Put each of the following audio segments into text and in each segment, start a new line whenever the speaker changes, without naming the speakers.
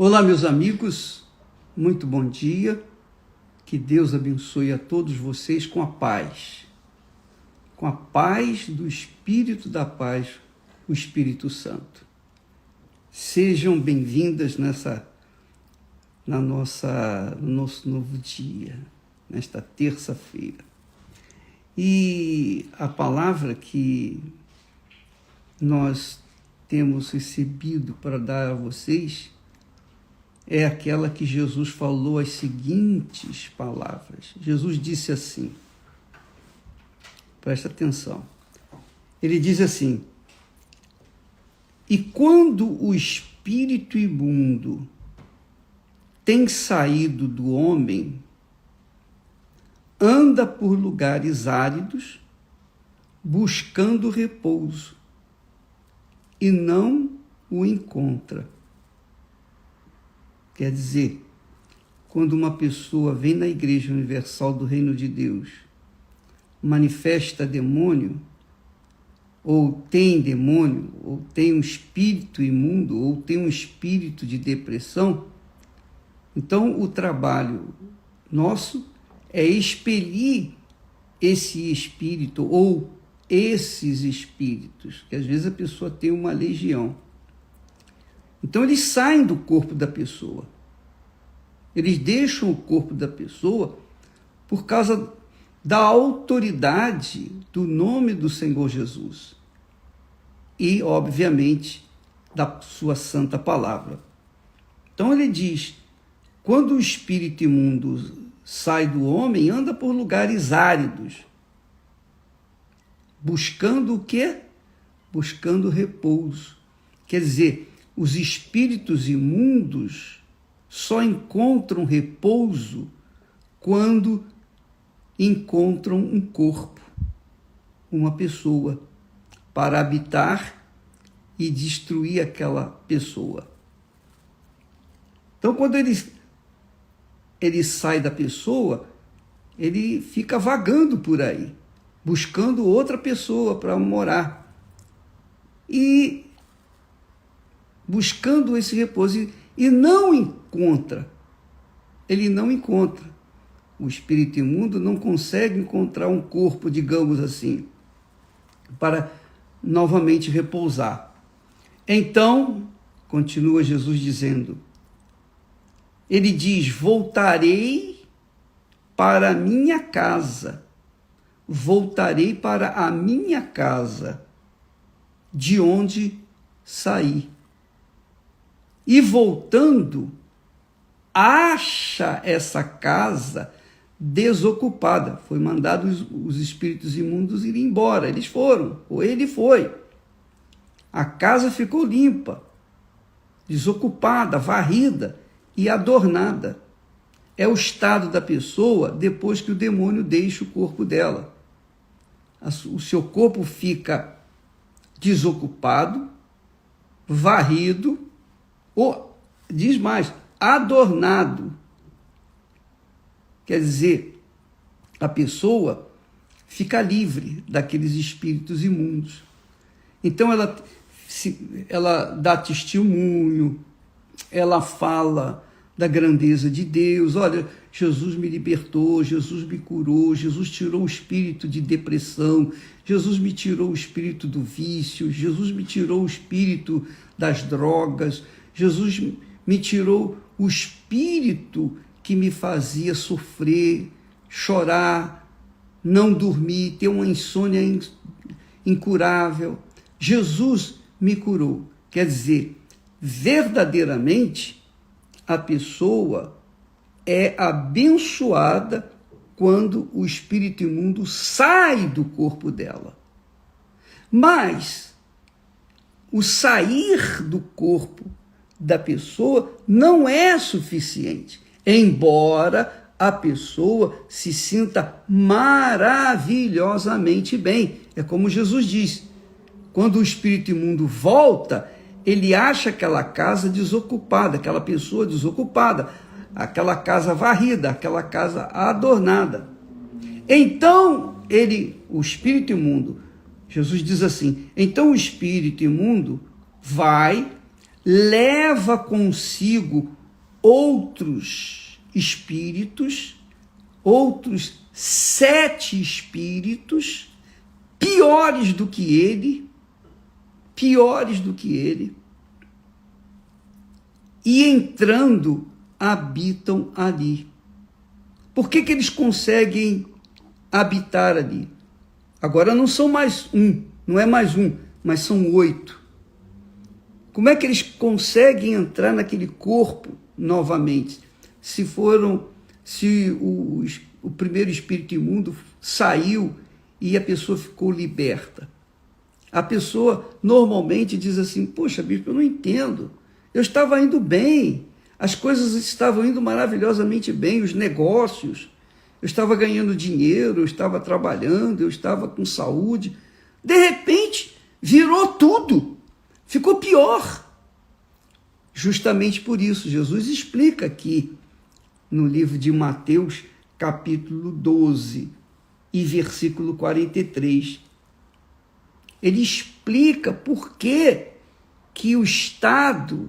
Olá, meus amigos, muito bom dia, que Deus abençoe a todos vocês com a paz do Espírito da Paz, o Espírito Santo. Sejam bem-vindas no nosso novo dia, nesta terça-feira. E a palavra que nós temos recebido para dar a vocês é aquela que Jesus falou as seguintes palavras. Jesus disse assim, presta atenção, ele diz assim: e quando o espírito imundo tem saído do homem, anda por lugares áridos, buscando repouso, e não o encontra. Quer dizer, quando uma pessoa vem na Igreja Universal do Reino de Deus, manifesta demônio, ou tem um espírito imundo, ou tem um espírito de depressão, então o trabalho nosso é expelir esse espírito, ou esses espíritos, que às vezes a pessoa tem uma legião. Então eles saem do corpo da pessoa, eles deixam o corpo da pessoa por causa da autoridade do nome do Senhor Jesus e, obviamente, da sua santa palavra. Então ele diz, quando o espírito imundo sai do homem, anda por lugares áridos, buscando o quê? Buscando repouso. Quer dizer, os espíritos imundos só encontram repouso quando encontram um corpo, uma pessoa, para habitar e destruir aquela pessoa. Então, quando ele sai da pessoa, ele fica vagando por aí, buscando outra pessoa para morar. E buscando esse repouso, e não encontra. Ele não encontra. O espírito imundo não consegue encontrar um corpo, digamos assim, para novamente repousar. Então, continua Jesus dizendo, ele diz, voltarei para a minha casa, voltarei para a minha casa, de onde saí. E voltando, acha essa casa desocupada. Foi mandado os espíritos imundos irem embora. Eles foram, ou ele foi. A casa ficou limpa, desocupada, varrida e adornada. É o estado da pessoa depois que o demônio deixa o corpo dela. O seu corpo fica desocupado, varrido, ou, diz mais, adornado. Quer dizer, a pessoa fica livre daqueles espíritos imundos. Então ela dá testemunho, ela fala da grandeza de Deus. Olha, Jesus me libertou, Jesus me curou, Jesus tirou o espírito de depressão, Jesus me tirou o espírito do vício, Jesus me tirou o espírito das drogas, Jesus me tirou o espírito que me fazia sofrer, chorar, não dormir, ter uma insônia incurável. Jesus me curou. Quer dizer, verdadeiramente, a pessoa é abençoada quando o espírito imundo sai do corpo dela. Mas o sair do corpo da pessoa não é suficiente, embora a pessoa se sinta maravilhosamente bem. É como Jesus diz, quando o espírito imundo volta, ele acha aquela casa desocupada, aquela pessoa desocupada, aquela casa varrida, aquela casa adornada. Então, o espírito imundo, Jesus diz assim, então o espírito imundo vai, leva consigo outros espíritos, outros 7 espíritos, piores do que ele, e entrando, habitam ali. Por que eles conseguem habitar ali? Agora não são mais um, não é mais um, mas são 8. Como é que eles conseguem entrar naquele corpo novamente? Se o primeiro espírito imundo saiu e a pessoa ficou liberta. A pessoa normalmente diz assim: poxa, bispo, eu não entendo. Eu estava indo bem, as coisas estavam indo maravilhosamente bem, os negócios, eu estava ganhando dinheiro, eu estava trabalhando, eu estava com saúde. De repente, virou tudo, ficou pior. Justamente por isso, Jesus explica aqui no livro de Mateus, capítulo 12 e versículo 43. Ele explica por que o estado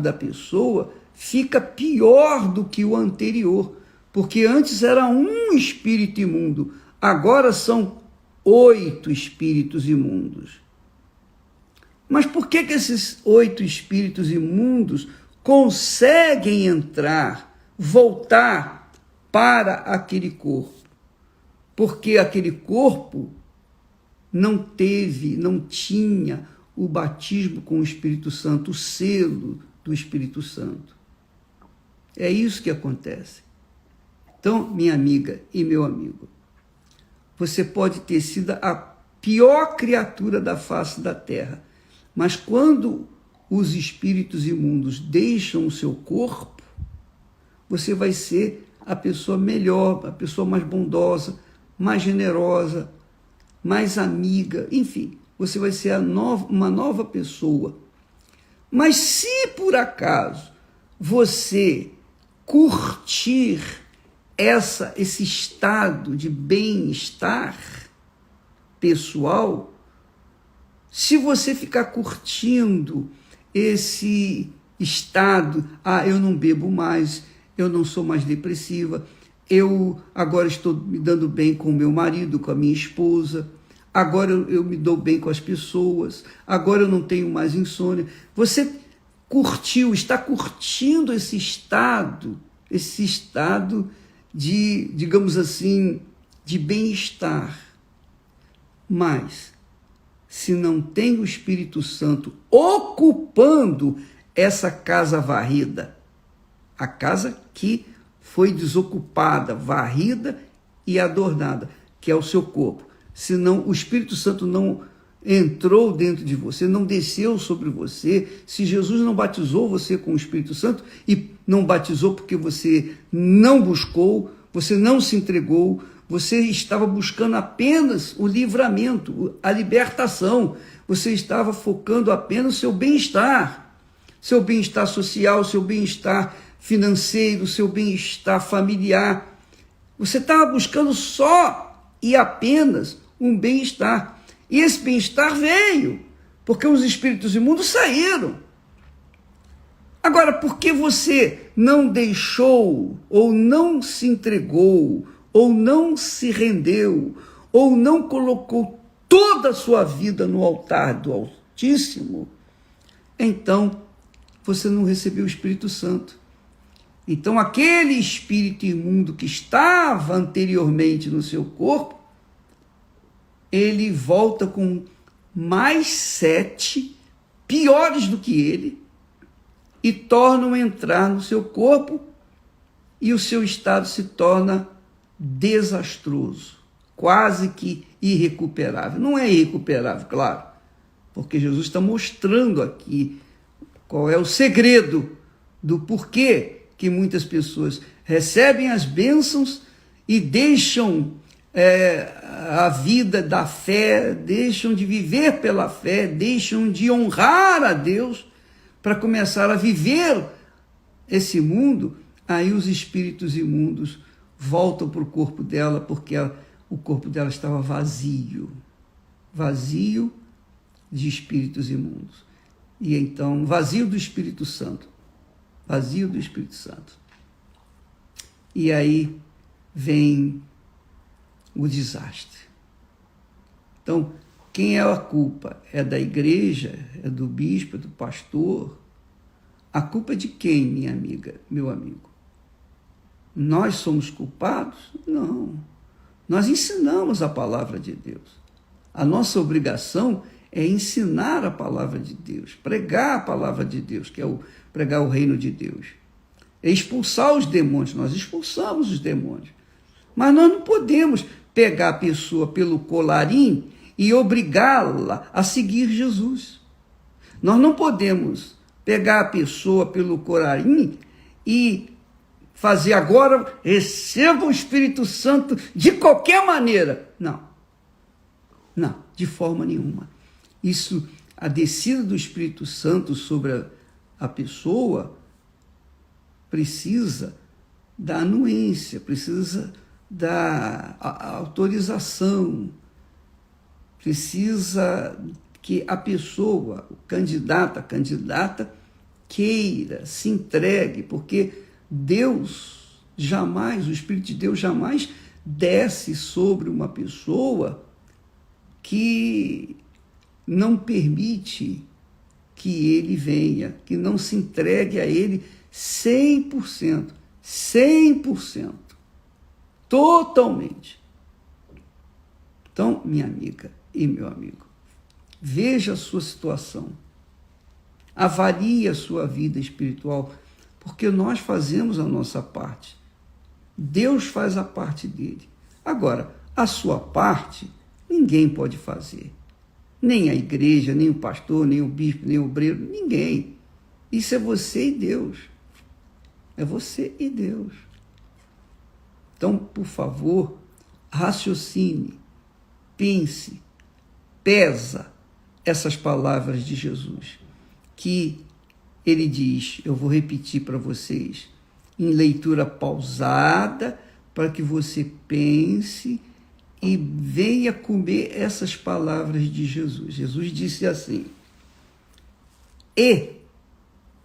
da pessoa fica pior do que o anterior. Porque antes era um espírito imundo, agora são 8 espíritos imundos. Mas por que esses 8 espíritos imundos conseguem entrar, voltar para aquele corpo? Porque aquele corpo não tinha o batismo com o Espírito Santo, o selo do Espírito Santo. É isso que acontece. Então, minha amiga e meu amigo, você pode ter sido a pior criatura da face da terra, mas quando os espíritos imundos deixam o seu corpo, você vai ser a pessoa melhor, a pessoa mais bondosa, mais generosa, mais amiga, enfim, você vai ser uma nova pessoa. Mas se por acaso você curtir esse estado de bem-estar pessoal, se você ficar curtindo esse estado, eu não bebo mais, eu não sou mais depressiva, eu agora estou me dando bem com o meu marido, com a minha esposa, agora eu me dou bem com as pessoas, agora eu não tenho mais insônia. Você está curtindo esse estado de, digamos assim, de bem-estar. Mas, se não tem o Espírito Santo ocupando essa casa varrida, a casa que foi desocupada, varrida e adornada, que é o seu corpo. Senão o Espírito Santo não entrou dentro de você, não desceu sobre você, se Jesus não batizou você com o Espírito Santo, e não batizou porque você não buscou, você não se entregou, você estava buscando apenas o livramento, a libertação, você estava focando apenas o seu bem-estar social, seu bem-estar financeiro, seu bem-estar familiar. Você estava buscando só e apenas um bem-estar. E esse bem-estar veio, porque os espíritos imundos saíram. Agora, por que você não deixou, ou não se entregou, ou não se rendeu, ou não colocou toda a sua vida no altar do Altíssimo? Então, você não recebeu o Espírito Santo. Então, aquele espírito imundo que estava anteriormente no seu corpo, ele volta com mais 7 piores do que ele e tornam a entrar no seu corpo, e o seu estado se torna desastroso, quase que irrecuperável. Não é irrecuperável, claro, porque Jesus está mostrando aqui qual é o segredo do porquê que muitas pessoas recebem as bênçãos e deixam a vida da fé, deixam de viver pela fé, deixam de honrar a Deus para começar a viver esse mundo. Aí os espíritos imundos voltam para o corpo dela, porque o corpo dela estava vazio de espíritos imundos. E então, vazio do Espírito Santo. Vazio do Espírito Santo. E aí vem o desastre. Então, quem é a culpa? É da igreja? É do bispo? É do pastor? A culpa é de quem, minha amiga, meu amigo? Nós somos culpados? Não. Nós ensinamos a palavra de Deus. A nossa obrigação é ensinar a palavra de Deus, pregar a palavra de Deus, que é pregar o reino de Deus. É expulsar os demônios, nós expulsamos os demônios. Mas nós não podemos pegar a pessoa pelo colarinho e obrigá-la a seguir Jesus. Nós não podemos pegar a pessoa pelo colarinho e fazer agora, receba o Espírito Santo de qualquer maneira. Não. Não, de forma nenhuma. Isso, a descida do Espírito Santo sobre a pessoa precisa da anuência, precisa da autorização, precisa que a pessoa, o candidato, a candidata, queira, se entregue, porque Deus jamais, o Espírito de Deus jamais desce sobre uma pessoa que não permite que ele venha, que não se entregue a ele 100%, 100%, totalmente. Então, minha amiga e meu amigo, veja a sua situação, avalie a sua vida espiritual, porque nós fazemos a nossa parte, Deus faz a parte dele. Agora, a sua parte, ninguém pode fazer. Nem a igreja, nem o pastor, nem o bispo, nem o obreiro, ninguém. Isso é você e Deus. É você e Deus. Então, por favor, raciocine, pense, pesa essas palavras de Jesus, que ele diz, eu vou repetir para vocês, em leitura pausada, para que você pense e venha comer essas palavras de Jesus. Jesus disse assim: e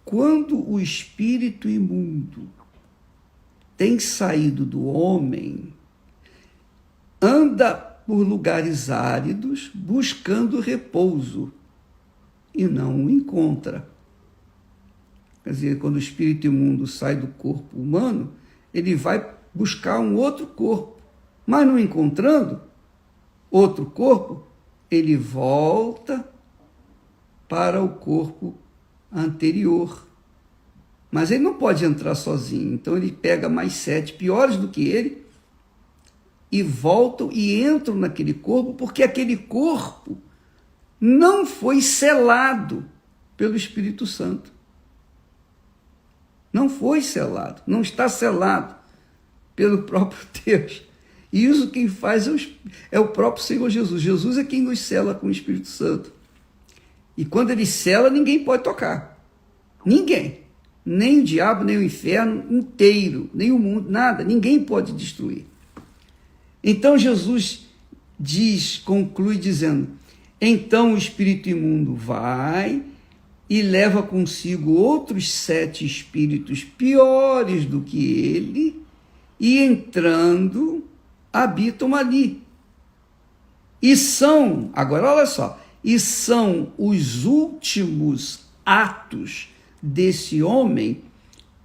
quando o espírito imundo tem saído do homem, anda por lugares áridos buscando repouso e não o encontra. Quer dizer, quando o espírito imundo sai do corpo humano, ele vai buscar um outro corpo. Mas não encontrando outro corpo, ele volta para o corpo anterior. Mas ele não pode entrar sozinho, então ele pega mais 7 piores do que ele e voltam e entram naquele corpo, porque aquele corpo não foi selado pelo Espírito Santo. Não foi selado, não está selado pelo próprio Deus. E isso quem faz é o próprio Senhor Jesus. Jesus é quem nos sela com o Espírito Santo. E quando ele sela, ninguém pode tocar. Ninguém. Nem o diabo, nem o inferno inteiro, nem o mundo, nada. Ninguém pode destruir. Então Jesus conclui dizendo, então o espírito imundo vai e leva consigo outros 7 espíritos piores do que ele, e entrando, habitam ali. E são, agora olha só, e são os últimos atos desse homem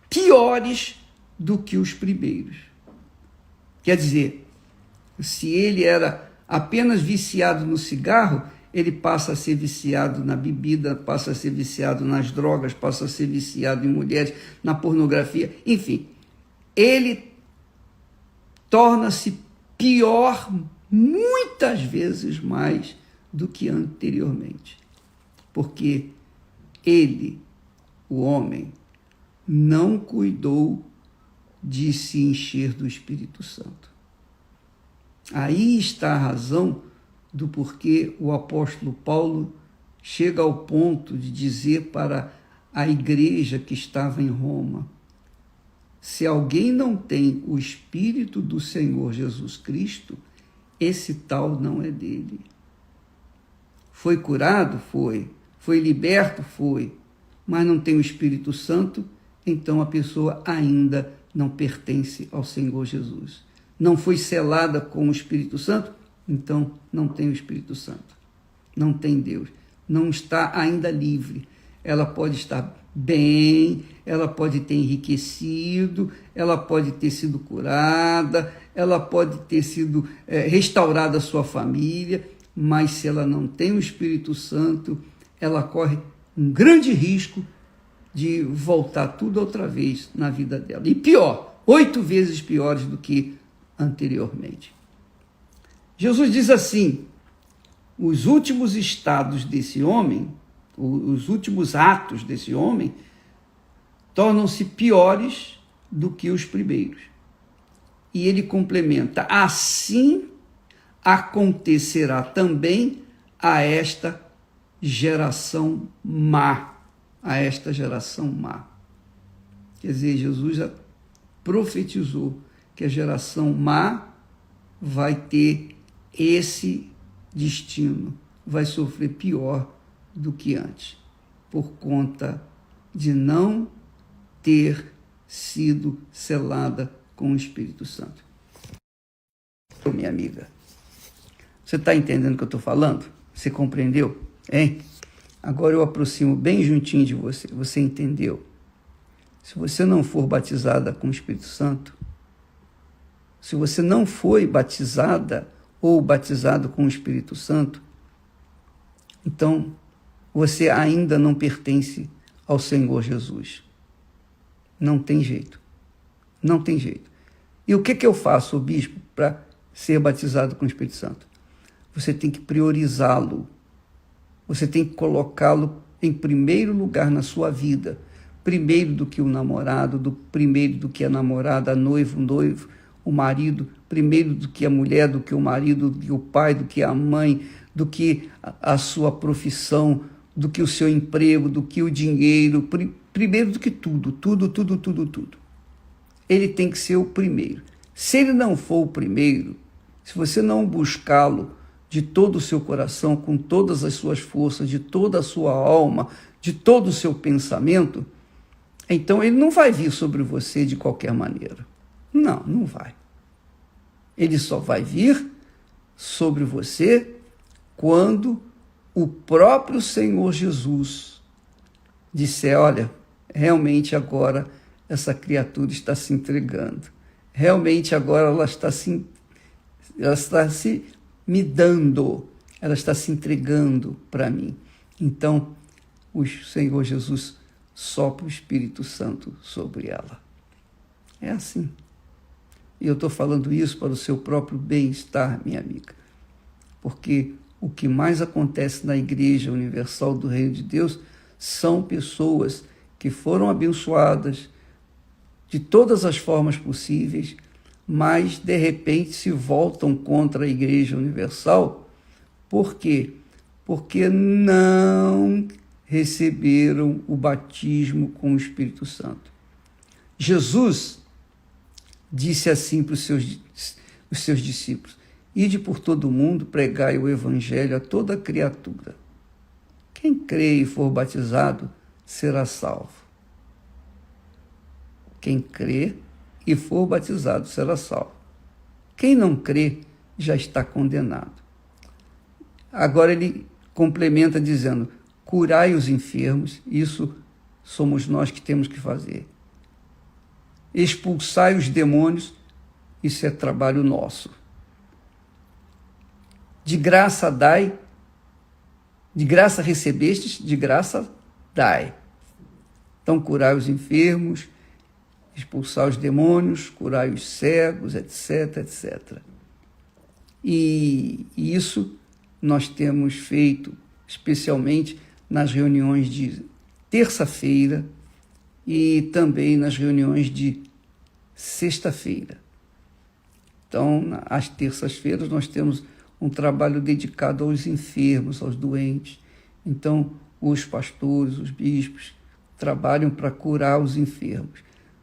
piores do que os primeiros. Quer dizer, se ele era apenas viciado no cigarro, ele passa a ser viciado na bebida, passa a ser viciado nas drogas, passa a ser viciado em mulheres, na pornografia, enfim. Ele torna-se pior muitas vezes mais do que anteriormente. Porque ele, o homem, não cuidou de se encher do Espírito Santo. Aí está a razão do porquê o apóstolo Paulo chega ao ponto de dizer para a igreja que estava em Roma, se alguém não tem o Espírito do Senhor Jesus Cristo, esse tal não é dele. Foi curado? Foi. Foi liberto? Foi. Mas não tem o Espírito Santo, então a pessoa ainda não pertence ao Senhor Jesus. Não foi selada com o Espírito Santo, então não tem o Espírito Santo. Não tem Deus. Não está ainda livre. Ela pode estar bem, ela pode ter enriquecido, ela pode ter sido curada, ela pode ter sido restaurada a sua família, mas se ela não tem o Espírito Santo, ela corre um grande risco de voltar tudo outra vez na vida dela. E pior, 8 vezes piores do que anteriormente. Jesus diz assim: os últimos estados desse homem, os últimos atos desse homem, tornam-se piores do que os primeiros. E ele complementa: assim acontecerá também a esta geração má. A esta geração má. Quer dizer, Jesus já profetizou que a geração má vai ter esse destino, vai sofrer pior do que antes, por conta de não ter sido selada com o Espírito Santo. Minha amiga, você está entendendo o que eu estou falando? Você compreendeu? Hein? Agora eu aproximo bem juntinho de você. Você entendeu? Se você não for batizada com o Espírito Santo, se você não foi batizada ou batizado com o Espírito Santo, então você ainda não pertence ao Senhor Jesus. Não tem jeito. Não tem jeito. E o que eu faço, bispo, para ser batizado com o Espírito Santo? Você tem que priorizá-lo. Você tem que colocá-lo em primeiro lugar na sua vida. Primeiro do que o namorado, primeiro do que a namorada, a noiva, o noivo, o marido. Primeiro do que a mulher, do que o marido, do que o pai, do que a mãe, do que a sua profissão, do que o seu emprego, do que o dinheiro. Primeiro do que tudo. Ele tem que ser o primeiro. Se ele não for o primeiro, se você não buscá-lo de todo o seu coração, com todas as suas forças, de toda a sua alma, de todo o seu pensamento, então ele não vai vir sobre você de qualquer maneira. Não, não vai. Ele só vai vir sobre você quando o próprio Senhor Jesus disser: olha, realmente agora essa criatura está se entregando. Realmente agora ela está se me dando, ela está se entregando para mim. Então, o Senhor Jesus sopra o Espírito Santo sobre ela. É assim. E eu estou falando isso para o seu próprio bem-estar, minha amiga. Porque o que mais acontece na Igreja Universal do Reino de Deus são pessoas que foram abençoadas de todas as formas possíveis, mas, de repente, se voltam contra a Igreja Universal. Por quê? Porque não receberam o batismo com o Espírito Santo. Jesus disse assim para os seus discípulos: ide por todo o mundo, pregai o Evangelho a toda criatura. Quem crê e for batizado será salvo. Quem crê e for batizado será salvo. Quem não crê já está condenado. Agora ele complementa dizendo: curai os enfermos, isso somos nós que temos que fazer. Expulsai os demônios, isso é trabalho nosso. De graça dai, de graça recebestes, de graça dai. Então curai os enfermos, expulsar os demônios, curar os cegos, etc, etc. E isso nós temos feito especialmente nas reuniões de terça-feira e também nas reuniões de sexta-feira. Então, às terças-feiras nós temos um trabalho dedicado aos enfermos, aos doentes. Então, os pastores, os bispos trabalham para curar os enfermos.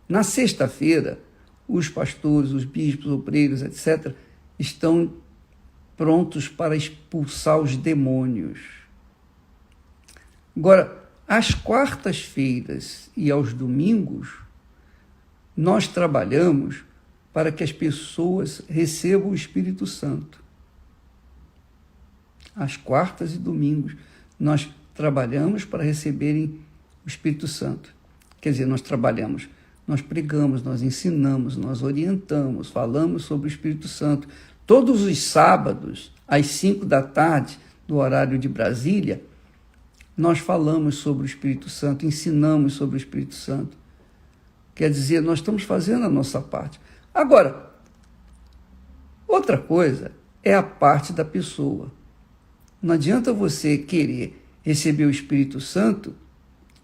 Na sexta-feira, os pastores, os bispos, obreiros, etc., estão prontos para expulsar os demônios. Agora, às quartas-feiras e aos domingos, nós trabalhamos para que as pessoas recebam o Espírito Santo. Às quartas e domingos, nós trabalhamos para receberem o Espírito Santo. Quer dizer, nós trabalhamos, nós pregamos, nós ensinamos, nós orientamos, falamos sobre o Espírito Santo. Todos os sábados, às 5 da tarde, no horário de Brasília, nós falamos sobre o Espírito Santo, ensinamos sobre o Espírito Santo. Quer dizer, nós estamos fazendo a nossa parte. Agora, outra coisa é a parte da pessoa. Não adianta você querer receber o Espírito Santo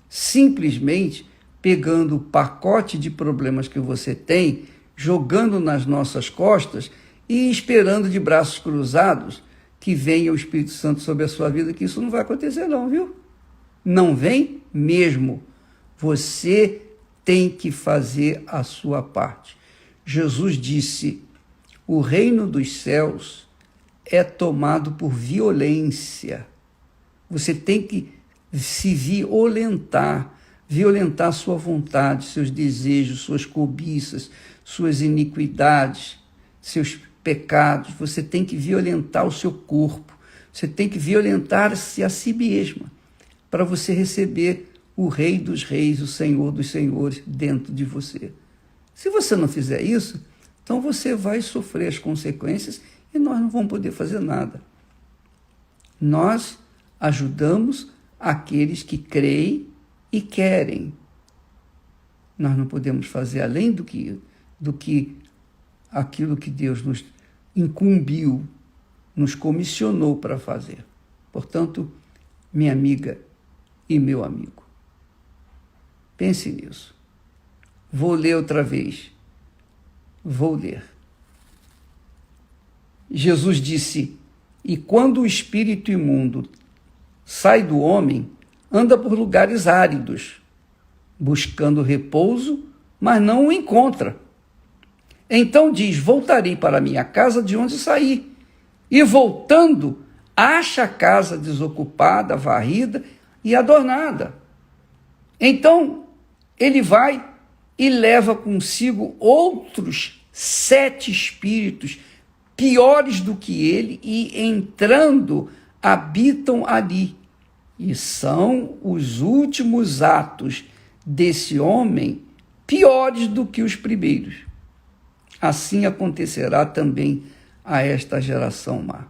simplesmente pegando o pacote de problemas que você tem, jogando nas nossas costas e esperando de braços cruzados que venha o Espírito Santo sobre a sua vida, que isso não vai acontecer não, viu? Não vem mesmo. Você tem que fazer a sua parte. Jesus disse, o reino dos céus é tomado por violência. Você tem que se violentar sua vontade, seus desejos, suas cobiças, suas iniquidades, seus pecados. Você tem que violentar o seu corpo. Você tem que violentar-se a si mesma para você receber o Rei dos Reis, o Senhor dos Senhores dentro de você. Se você não fizer isso, então você vai sofrer as consequências e nós não vamos poder fazer nada. Nós ajudamos aqueles que creem e querem. Nós não podemos fazer além do que aquilo que Deus nos incumbiu, nos comissionou para fazer. Portanto, minha amiga e meu amigo, pense nisso. Vou ler outra vez. Vou ler. Jesus disse, e quando o espírito imundo sai do homem, anda por lugares áridos, buscando repouso, mas não o encontra. Então diz, voltarei para a minha casa de onde saí. E voltando, acha a casa desocupada, varrida e adornada. Então ele vai e leva consigo outros 7 espíritos piores do que ele, e entrando, habitam ali. E são os últimos atos desse homem piores do que os primeiros. Assim acontecerá também a esta geração má.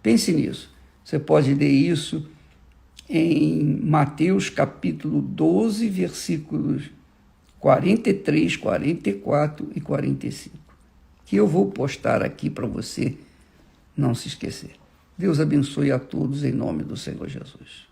Pense nisso. Você pode ler isso em Mateus capítulo 12, versículos 43, 44 e 45, que eu vou postar aqui para você não se esquecer. Deus abençoe a todos em nome do Senhor Jesus.